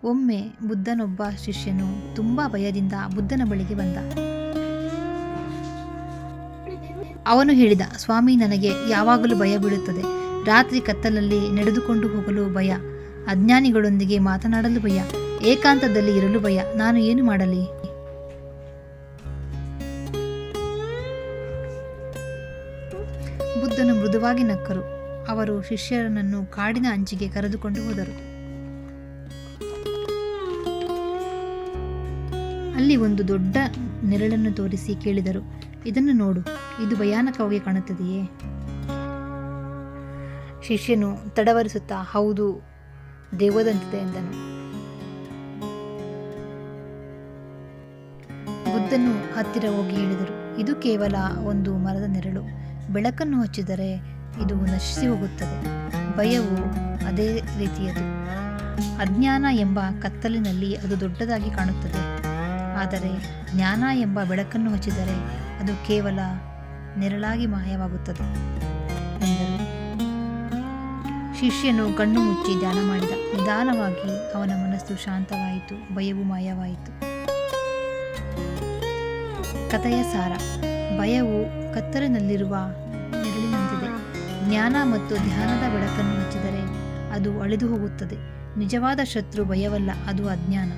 ಒಮ್ಮೆ ಬುದ್ಧನೊಬ್ಬ ಶಿಷ್ಯನು ತುಂಬ ಭಯದಿಂದ ಬುದ್ಧನ ಬಳಿಗೆ ಬಂದ. ಅವನು ಹೇಳಿದ, ಸ್ವಾಮಿ, ನನಗೆ ಯಾವಾಗಲೂ ಭಯ ಬೀಳುತ್ತದೆ. ರಾತ್ರಿ ಕತ್ತಲಲ್ಲಿ ನಡೆದುಕೊಂಡು ಹೋಗಲು ಭಯ, ಅಜ್ಞಾನಿಗಳೊಂದಿಗೆ ಮಾತನಾಡಲು ಭಯ, ಏಕಾಂತದಲ್ಲಿ ಇರಲು ಭಯ. ನಾನು ಏನು ಮಾಡಲಿ? ಬುದ್ಧನು ಮೃದುವಾಗಿ ನಕ್ಕರು. ಅವರು ಶಿಷ್ಯರನ್ನು ಕಾಡಿನ ಅಂಚಿಗೆ ಕರೆದುಕೊಂಡು ಹೋದರು. ಅಲ್ಲಿ ಒಂದು ದೊಡ್ಡ ನೆರಳನ್ನು ತೋರಿಸಿ ಕೇಳಿದರು, ಇದನ್ನು ನೋಡು, ಇದು ಭಯಾನಕವಾಗಿ ಕಾಣುತ್ತದೆಯೇ? ಶಿಷ್ಯನು ತಡವರಿಸುತ್ತಾ, ಹೌದು, ದೆವ್ವದಂತಿದೆ ಎಂದನು. ಬುದ್ಧನು ಹತ್ತಿರ ಹೋಗಿ ಹೇಳಿದರು, ಇದು ಕೇವಲ ಒಂದು ಮರದ ನೆರಳು. ಬೆಳಕನ್ನು ಹಚ್ಚಿದರೆ ಇದು ನಶಿಸಿ ಹೋಗುತ್ತದೆ. ಭಯವು ಅದೇ ರೀತಿಯದು. ಅಜ್ಞಾನ ಎಂಬ ಕತ್ತಲಿನಲ್ಲಿ ಅದು ದೊಡ್ಡದಾಗಿ ಕಾಣುತ್ತದೆ. ಆದರೆ ಜ್ಞಾನ ಎಂಬ ಬೆಳಕನ್ನು ಹಚ್ಚಿದರೆ ಅದು ಕೇವಲ ನೆರಳಾಗಿ ಮಾಯವಾಗುತ್ತದೆ ಎಂದರು. ಶಿಷ್ಯನು ಕಣ್ಣು ಮುಚ್ಚಿ ಧ್ಯಾನ ಮಾಡಿದ. ನಿಧಾನವಾಗಿ ಅವನ ಮನಸ್ಸು ಶಾಂತವಾಯಿತು, ಭಯವು ಮಾಯವಾಯಿತು. ಕಥೆಯ ಸಾರ: ಭಯವು ಕತ್ತಲಿನಲ್ಲಿರುವ ನೆರಳಿನಂತಿದೆ. ಜ್ಞಾನ ಮತ್ತು ಧ್ಯಾನದ ಬೆಳಕನ್ನು ಹಚ್ಚಿದರೆ ಅದು ಅಳಿದು ಹೋಗುತ್ತದೆ. ನಿಜವಾದ ಶತ್ರು ಭಯವಲ್ಲ, ಅದು ಅಜ್ಞಾನ.